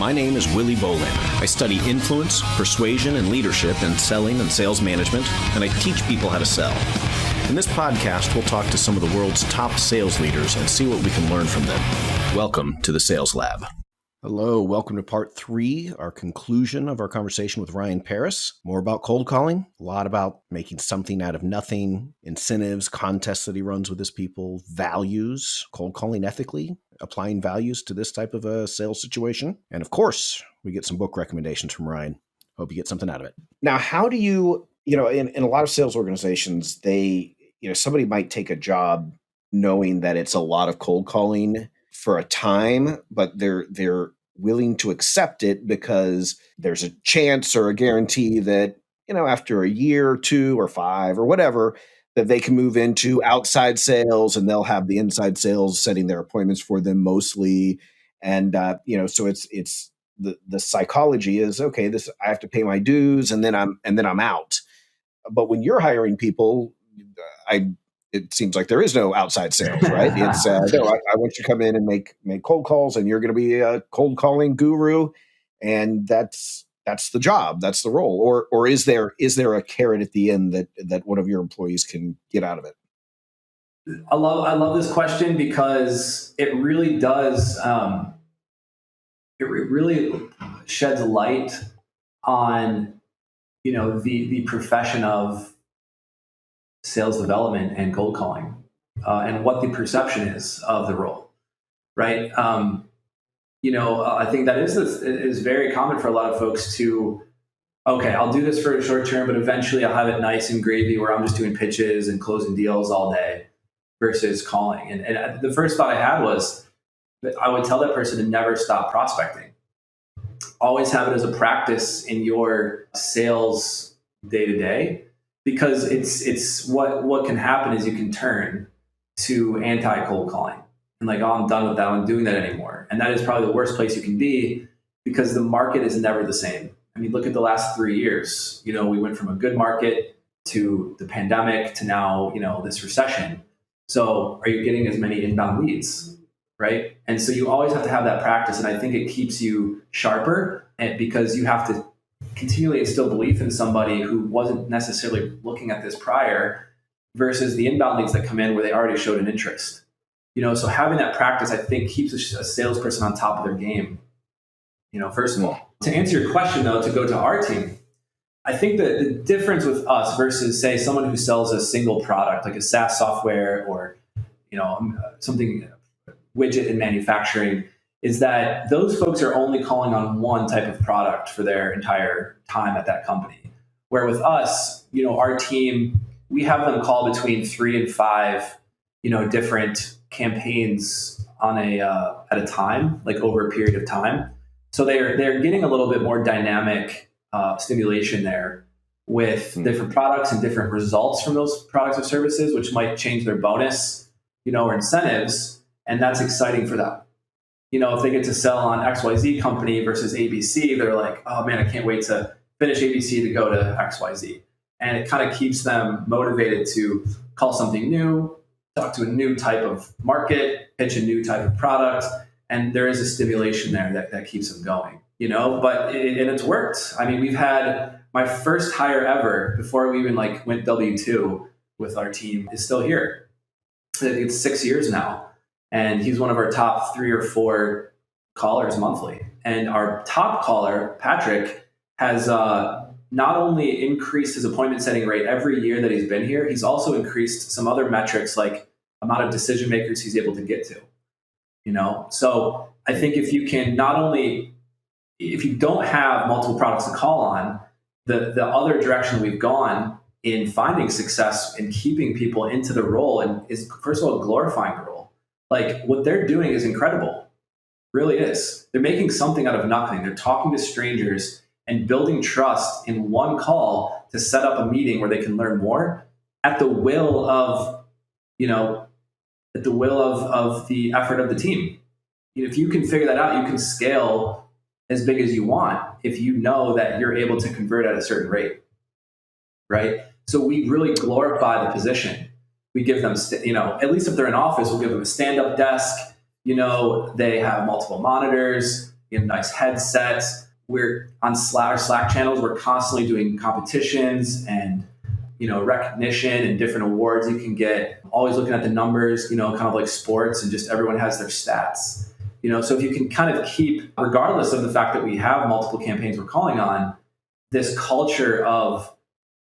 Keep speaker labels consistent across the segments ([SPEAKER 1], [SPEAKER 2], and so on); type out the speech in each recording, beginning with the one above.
[SPEAKER 1] My name is Willy Bolander. I study influence, persuasion, and leadership in selling and sales management, and I teach people how to sell. In this podcast, we'll talk to some of the world's top sales leaders and see what we can learn from them. Welcome to the Sales Lab. Hello, welcome to part 3, our conclusion of our conversation with Ryan Pereus. More about cold calling, a lot about making something out of nothing, incentives, contests that he runs with his people, values, cold calling ethically, applying values to this type of a sales situation. And of course, we get some book recommendations from Ryan. Hope you get something out of it. Now, how do you in a lot of sales organizations, somebody might take a job knowing that it's a lot of cold calling for a time, but they're willing to accept it because there's a chance or a guarantee that, after a year or 2 or 5 or whatever, that they can move into outside sales and they'll have the inside sales setting their appointments for them mostly. And, so it's the psychology is, okay, I have to pay my dues and then I'm out. But when you're hiring people, it seems like there is no outside sales, right? It's no, I want you to come in and make cold calls, and you're going to be a cold calling guru, and that's the job, that's the role. Or is there a carrot at the end that one of your employees can get out of it?
[SPEAKER 2] I love this question because it really does. It really sheds light on the profession of sales development and cold calling, and what the perception is of the role, right? I think that is very common for a lot of folks to, okay, I'll do this for a short term, but eventually I'll have it nice and gravy where I'm just doing pitches and closing deals all day versus calling. And the first thought I had was that I would tell that person to never stop prospecting. Always have it as a practice in your sales day to day. Because it's what can happen is you can turn to anti-cold calling and I'm done with that. I'm not doing that anymore. And that is probably the worst place you can be because the market is never the same. I mean, look at the last 3 years. We went from a good market to the pandemic to now, this recession. So are you getting as many inbound leads, right? And so you always have to have that practice. And I think it keeps you sharper because you have to continually instill belief in somebody who wasn't necessarily looking at this prior versus the inbound leads that come in where they already showed an interest. So having that practice, I think, keeps a salesperson on top of their game. First of all, to answer your question though, to go to our team, I think that the difference with us versus say someone who sells a single product like a SaaS software or, something widget in manufacturing is that those folks are only calling on one type of product for their entire time at that company. Where with us, our team, we have them call between 3 and 5, different campaigns on at a time, like over a period of time. So they're getting a little bit more dynamic stimulation there with different products and different results from those products or services, which might change their bonus, or incentives. And that's exciting for them. If they get to sell on XYZ company versus ABC, they're like, oh man, I can't wait to finish ABC to go to XYZ. And it kind of keeps them motivated to call something new, talk to a new type of market, pitch a new type of product. And there is a stimulation there that keeps them going, but it's worked. I mean, we've had my first hire ever before we even went W-2 with our team is still here. It's 6 years now. And he's one of our top 3 or 4 callers monthly. And our top caller, Patrick, has not only increased his appointment setting rate every year that he's been here, he's also increased some other metrics like amount of decision makers he's able to get to. So I think if you can if you don't have multiple products to call on, the other direction we've gone in finding success in keeping people into the role and is, first of all, glorifying the role. What they're doing is incredible, really is. They're making something out of nothing. They're talking to strangers and building trust in one call to set up a meeting where they can learn more at the will of, the effort of the team. If you can figure that out, you can scale as big as you want if you know that you're able to convert at a certain rate, right? So we really glorify the position. We give them, at least if they're in office, we'll give them a stand-up desk. They have multiple monitors. nice headsets. We're on Slack channels. We're constantly doing competitions and recognition and different awards you can get. Always looking at the numbers, kind of like sports, and just everyone has their stats. So if you can kind of keep, regardless of the fact that we have multiple campaigns we're calling on, this culture of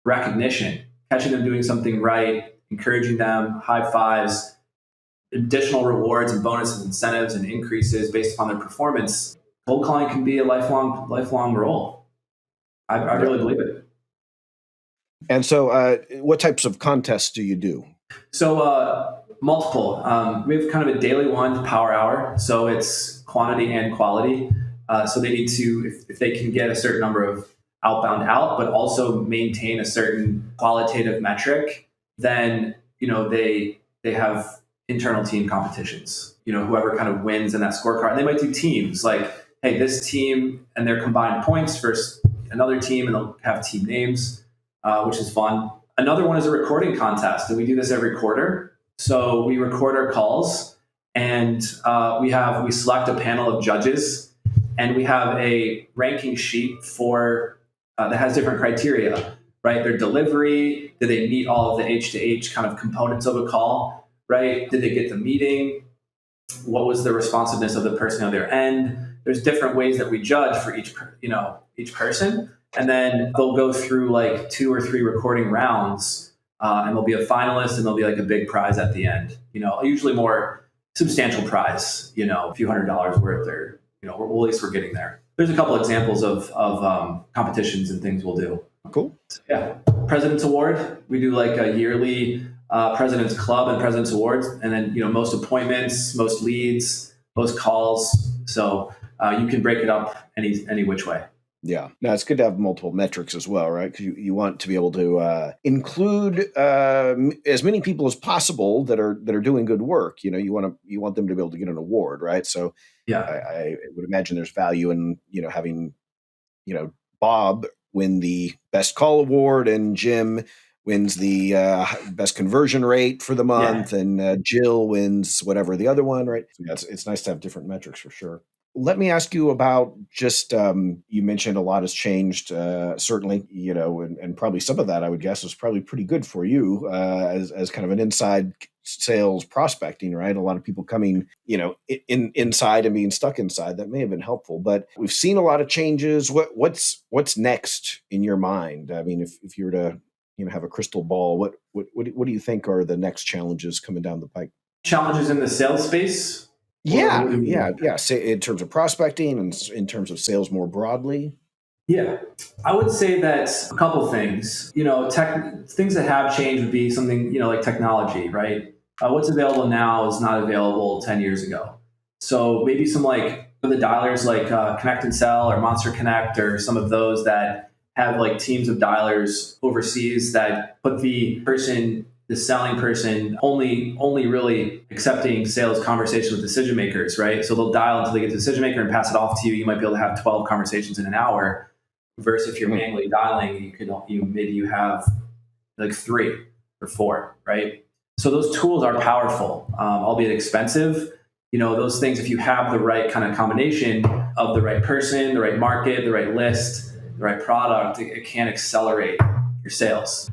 [SPEAKER 2] recognition, catching them doing something right, encouraging them, high fives, additional rewards and bonuses, incentives, and increases based upon their performance. Cold calling can be a lifelong role. I really believe it.
[SPEAKER 3] And so what types of contests do you do?
[SPEAKER 2] So multiple. We have kind of a daily one, power hour. So it's quantity and quality. So they need to, if they can get a certain number of outbound out, but also maintain a certain qualitative metric, then, they have internal team competitions. Whoever kind of wins in that scorecard. And they might do teams like, hey, this team and their combined points versus another team, and they'll have team names, which is fun. Another one is a recording contest, and we do this every quarter. So we record our calls, and we select a panel of judges, and we have a ranking sheet for that has different criteria, right? Their delivery, did they meet all of the H2H kind of components of a call, right? Did they get the meeting? What was the responsiveness of the person on their end? There's different ways that we judge for each person. And then they'll go through like 2 or 3 recording rounds, and there'll be a finalist, and there'll be like a big prize at the end. Usually more substantial prize, a few $100s worth, or at least we're getting there. There's a couple examples of competitions and things we'll do.
[SPEAKER 3] Cool.
[SPEAKER 2] So, yeah, President's Award. We do like a yearly President's Club and President's Awards, and then most appointments, most leads, most calls. So you can break it up any which way.
[SPEAKER 3] Yeah. Now it's good to have multiple metrics as well, right? Because you want to be able to include as many people as possible that are doing good work. You want them to be able to get an award, right? So
[SPEAKER 2] yeah,
[SPEAKER 3] I would imagine there's value in having Bob win the best call award, and Jim wins the best conversion rate for the month, and Jill wins whatever the other one, right? So it's nice to have different metrics for sure. Let me ask you about just, you mentioned a lot has changed, certainly, and probably some of that, I would guess, was probably pretty good for you as kind of an inside sales prospecting, right? A lot of people coming, inside and being stuck inside. That may have been helpful, but we've seen a lot of changes. What's next in your mind? I mean, if you were to, have a crystal ball, what do you think are the next challenges coming down the pike?
[SPEAKER 2] Challenges in the sales space?
[SPEAKER 3] Yeah. Say in terms of prospecting and in terms of sales more broadly.
[SPEAKER 2] Yeah, I would say that a couple things. Things that have changed would be something like technology, right? What's available now is not available 10 years ago. So maybe some like the dialers like Connect and Sell or Monster Connect, or some of those that have like teams of dialers overseas that put the selling person only really accepting sales conversations with decision makers, right? So they'll dial until they get to the decision maker and pass it off to you. You might be able to have 12 conversations in an hour, versus if you're manually dialing, you have like 3 or 4, right? So those tools are powerful, albeit expensive. Those things, if you have the right kind of combination of the right person, the right market, the right list, the right product, it can accelerate your sales.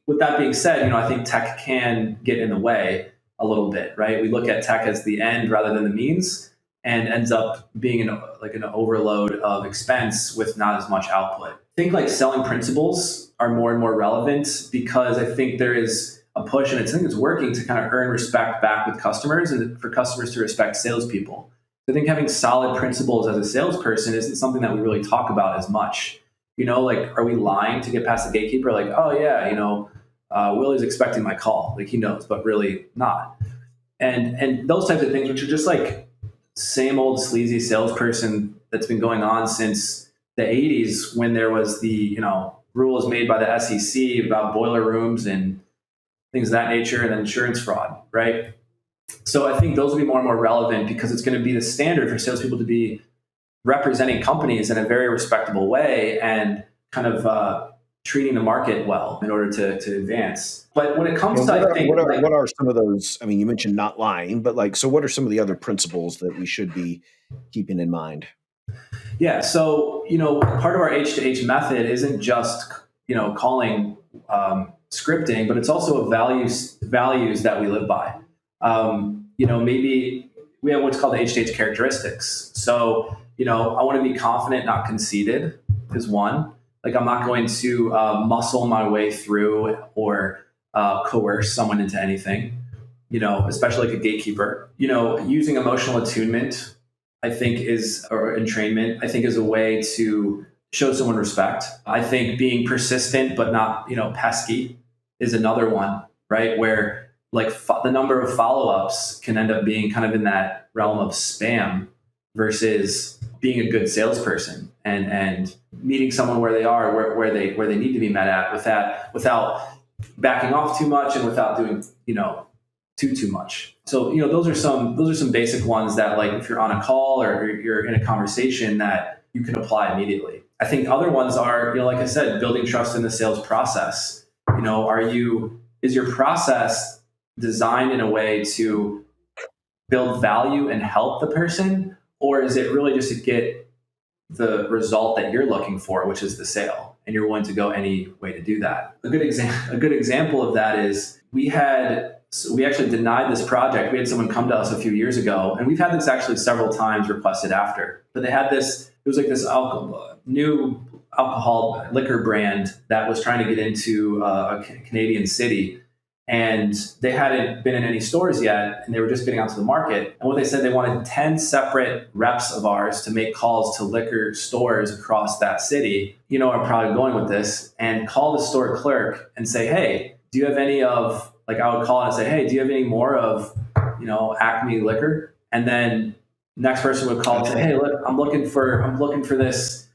[SPEAKER 2] With that being said, I think tech can get in the way a little bit, right? We look at tech as the end rather than the means, and ends up being an overload of expense with not as much output. I think like selling principles are more and more relevant, because I think there is a push, and I think it's working, to kind of earn respect back with customers, and for customers to respect salespeople. I think having solid principles as a salesperson isn't something that we really talk about as much. Are we lying to get past the gatekeeper? Like, oh yeah, Willy's expecting my call. Like he knows, but really not. And those types of things, which are just like same old sleazy salesperson that's been going on since the 80s, when there was the, rules made by the SEC about boiler rooms and things of that nature, and then insurance fraud, right? So I think those will be more and more relevant, because it's going to be the standard for salespeople to be representing companies in a very respectable way, and kind of treating the market well in order to advance. But when it comes to,
[SPEAKER 3] what are some of those? I mean, you mentioned not lying, but so what are some of the other principles that we should be keeping in mind?
[SPEAKER 2] Yeah. So, part of our H to H method isn't just, calling scripting, but it's also values that we live by. Maybe we have what's called the H to H characteristics. So, I want to be confident, not conceited is one. Like, I'm not going to muscle my way through or coerce someone into anything, especially like a gatekeeper. Using emotional attunement, I think or entrainment, I think is a way to show someone respect. I think being persistent but not, pesky is another one, right? Where like the number of follow-ups can end up being kind of in that realm of spam versus being a good salesperson and meeting someone where they are, where they need to be met at without backing off too much and without doing, too much. So, those are some basic ones that, like, if you're on a call or you're in a conversation, that you can apply immediately. I think other ones are, like I said, building trust in the sales process. Is your process designed in a way to build value and help the person, or is it really just to get the result that you're looking for, which is the sale, and you're willing to go any way to do that? A good example of that is we actually denied this project. We had someone come to us a few years ago, and we've had this actually several times requested after. But they had this, it was like this new alcohol liquor brand that was trying to get into a Canadian city. And they hadn't been in any stores yet, and they were just getting out to the market. And what they said, they wanted 10 separate reps of ours to make calls to liquor stores across that city. I'm probably going with this, and call the store clerk and say, hey, do you have any of, like, I would call and say, hey, do you have any more of, Acme liquor? And then next person would call and say, hey, look, I'm looking for this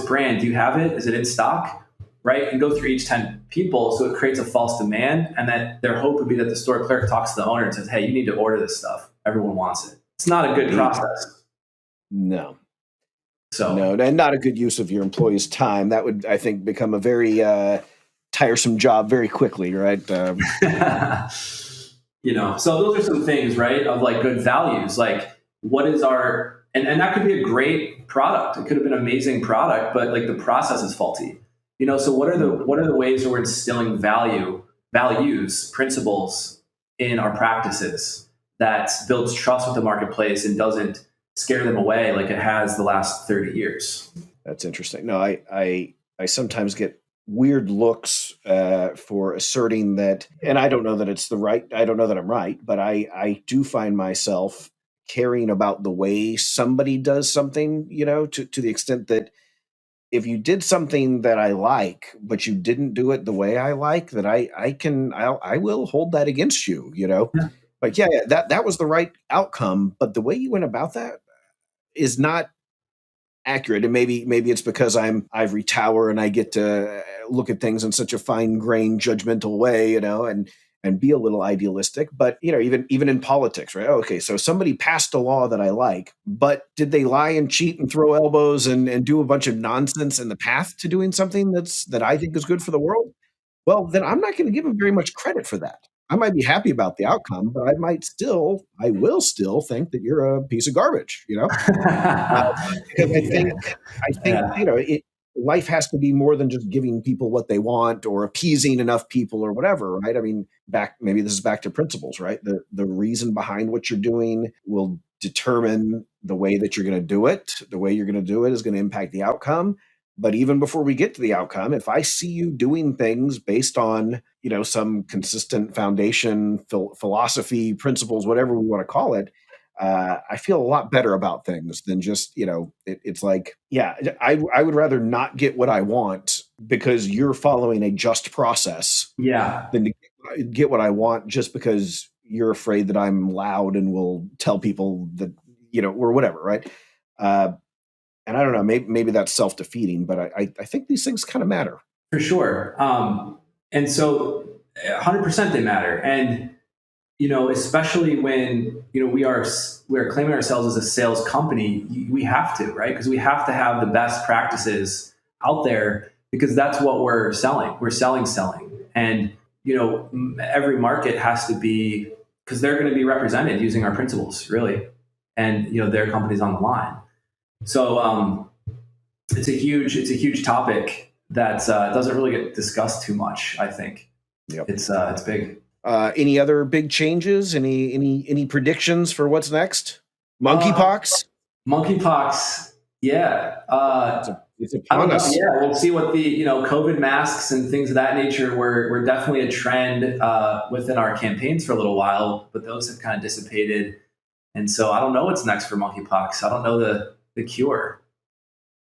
[SPEAKER 2] brand. Do you have it? Is it in stock? Right? And go through each 10 people. So it creates a false demand. And that their hope would be that the store clerk talks to the owner and says, hey, you need to order this stuff. Everyone wants it. It's not a good process.
[SPEAKER 3] No.
[SPEAKER 2] So
[SPEAKER 3] no, and not a good use of your employees' time. That would, I think, become a very tiresome job very quickly, right?
[SPEAKER 2] So those are some things, right? Of like good values, like what is our, and that could be a great product. It could have been an amazing product, but like the process is faulty. So what are the ways that we're instilling values, principles in our practices that builds trust with the marketplace and doesn't scare them away like it has the last 30 years?
[SPEAKER 3] That's interesting. No, I sometimes get weird looks for asserting that, and I don't know that it's I don't know that I'm right, but I do find myself caring about the way somebody does something, to the extent that if you did something that I like, but you didn't do it the way I like, that I will hold that against you,
[SPEAKER 2] Yeah.
[SPEAKER 3] Like, yeah, that was the right outcome, but the way you went about that is not accurate. And maybe it's because I'm ivory tower and I get to look at things in such a fine-grained, judgmental way, and be a little idealistic. But even in politics, right? Okay, so somebody passed a law that I like, but did they lie and cheat and throw elbows and do a bunch of nonsense in the path to doing something that I think is good for the world? Well, then I'm not going to give them very much credit for that. I might be happy about the outcome, but I will still think that you're a piece of garbage, because I think life has to be more than just giving people what they want or appeasing enough people or whatever, right? I mean, maybe this is back to principles, right? The reason behind what you're doing will determine the way that you're going to do it. The way you're going to do it is going to impact the outcome. But even before we get to the outcome, if I see you doing things based on, some consistent foundation, philosophy, principles, whatever we want to call it, I feel a lot better about things than just, it's like, yeah, I would rather not get what I want because you're following a just process than to get what I want just because you're afraid that I'm loud and will tell people that, or whatever, right? And I don't know, maybe that's self-defeating, but I think these things kind of matter.
[SPEAKER 2] For sure. And so 100% they matter. And, especially when, we're claiming ourselves as a sales company, we have to, right? Because we have to have the best practices out there because that's what we're selling. We're selling. And, every market has to be, because they're going to be represented using our principles, really. And, their company's on the line. So it's a huge topic that doesn't really get discussed too much. I think it's big.
[SPEAKER 3] Any other big changes? Any predictions for what's next? Monkeypox.
[SPEAKER 2] Monkeypox. Yeah.
[SPEAKER 3] It's upon us.
[SPEAKER 2] Yeah, we'll see what the COVID masks and things of that nature were definitely a trend within our campaigns for a little while, but those have kind of dissipated, and so I don't know what's next for monkeypox. I don't know the cure,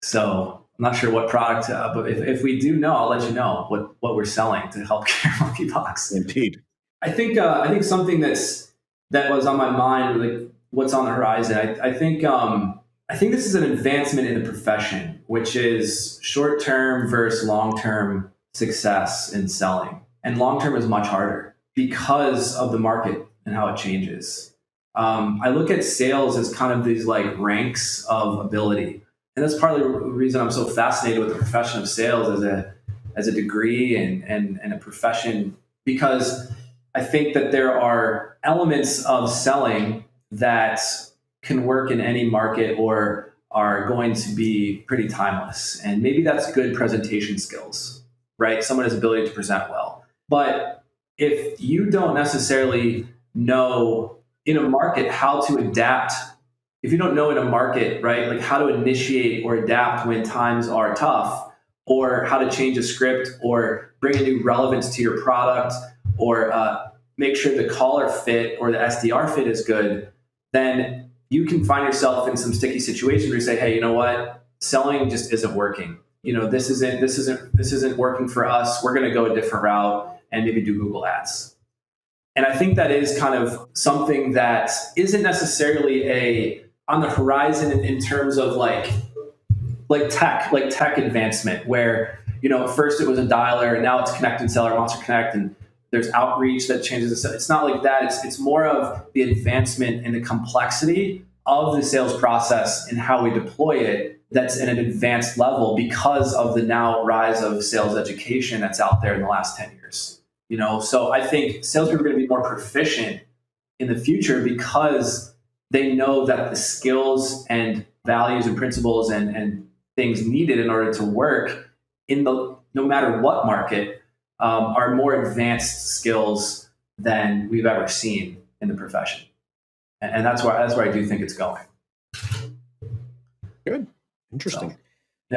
[SPEAKER 2] so I'm not sure what product. But if we do know, I'll let you know what we're selling to help cure monkeypox.
[SPEAKER 3] Indeed.
[SPEAKER 2] I think something that was on my mind, like what's on the horizon. I think this is an advancement in the profession, which is short-term versus long-term success in selling. And long-term is much harder because of the market and how it changes. I look at sales as kind of these like ranks of ability. And that's partly the reason I'm so fascinated with the profession of sales as a degree and a profession, because I think that there are elements of selling that can work in any market or are going to be pretty timeless. And maybe that's good presentation skills, right? Someone has ability to present well. But if you don't necessarily know in a market how to adapt, if you don't know in a market, right, like how to initiate or adapt when times are tough, or how to change a script or bring a new relevance to your product, or make sure the caller fit or the SDR fit is good, then you can find yourself in some sticky situations where you say, hey, you know what? Selling just isn't working. This isn't working for us. We're going to go a different route and maybe do Google ads. And I think that is kind of something that isn't necessarily on the horizon in terms of like tech advancement, where, at first it was a dialer and now it's connect and seller wants to connect, and there's outreach that changes. It's not like that. It's more of the advancement and the complexity of the sales process and how we deploy it that's in an advanced level because of the now rise of sales education that's out there in the last 10 years. So I think salespeople are going to be more proficient in the future because they know that the skills and values and principles and things needed in order to work no matter what market are more advanced skills than we've ever seen in the profession. And that's where I do think it's going.
[SPEAKER 3] Good. Interesting.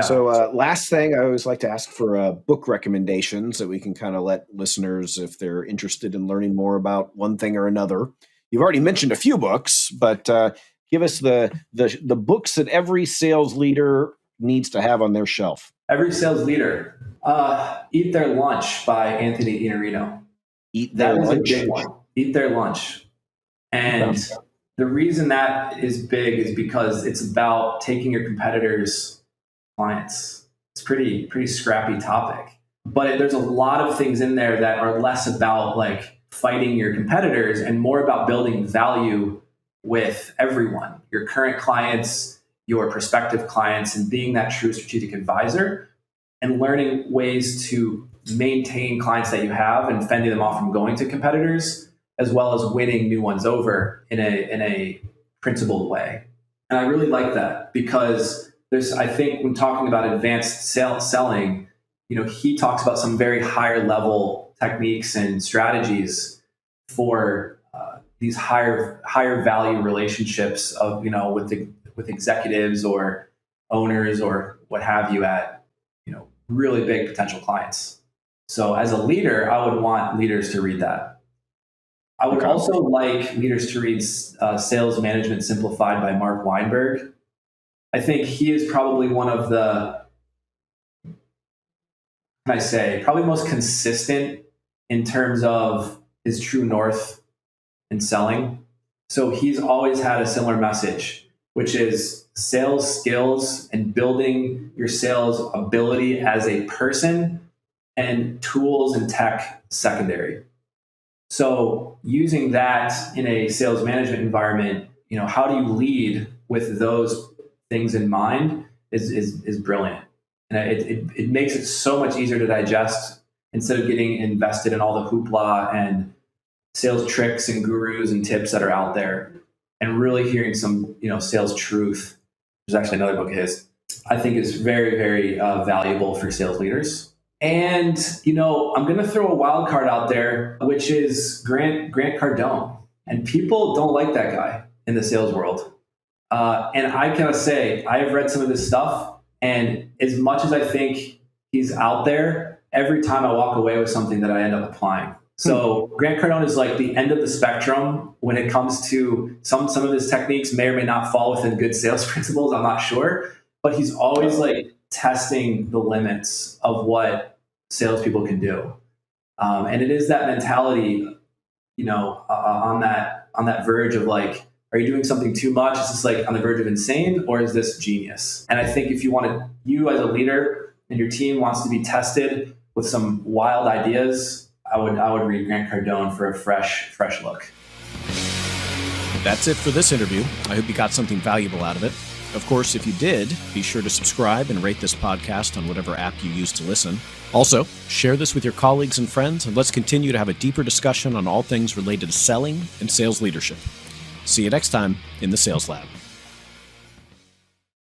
[SPEAKER 3] So last thing, I always like to ask for book recommendations that we can kind of let listeners, if they're interested in learning more about one thing or another. You've already mentioned a few books, but give us the books that every sales leader needs to have on their shelf.
[SPEAKER 2] Every sales leader. Eat Their Lunch by Anthony Iannarino.
[SPEAKER 3] That
[SPEAKER 2] was a big one. Eat Their Lunch. And the reason that is big is because it's about taking your competitors' clients. It's pretty scrappy topic. But there's a lot of things in there that are less about like fighting your competitors and more about building value with everyone, your current clients, your prospective clients, and being that true strategic advisor and learning ways to maintain clients that you have and fending them off from going to competitors, as well as winning new ones over in a principled way. And I really like that because I think when talking about advanced selling, he talks about some very higher level techniques and strategies for these higher value relationships of, with executives or owners or what have you at, really big potential clients. So as a leader, I would want leaders to read that. I would also like leaders to read Sales Management Simplified by Mark Weinberg. I think he is probably one of the, probably most consistent in terms of his true north in selling. So he's always had a similar message, which is sales skills and building your sales ability as a person, and tools and tech secondary. So using that in a sales management environment, how do you lead with those things in mind is brilliant. And it makes it so much easier to digest instead of getting invested in all the hoopla and sales tricks and gurus and tips that are out there, and really hearing some, sales truth. there's actually another book of his, I think is very, very valuable for sales leaders. And, I'm going to throw a wild card out there, which is Grant Cardone. And people don't like that guy in the sales world. And I gotta say, I have read some of his stuff, and as much as I think he's out there, every time I walk away with something that I end up applying. So Grant Cardone is like the end of the spectrum when it comes to some of his techniques may or may not fall within good sales principles. I'm not sure, but he's always like testing the limits of what salespeople can do. And it is that mentality, on that verge of like, are you doing something too much? Is this like on the verge of insane, or is this genius? And I think if you as a leader and your team wants to be tested with some wild ideas, I would read Grant Cardone for a fresh look.
[SPEAKER 1] That's it for this interview. I hope you got something valuable out of it. Of course, if you did, be sure to subscribe and rate this podcast on whatever app you use to listen. Also, share this with your colleagues and friends, and let's continue to have a deeper discussion on all things related to selling and sales leadership. See you next time in the Sales Lab.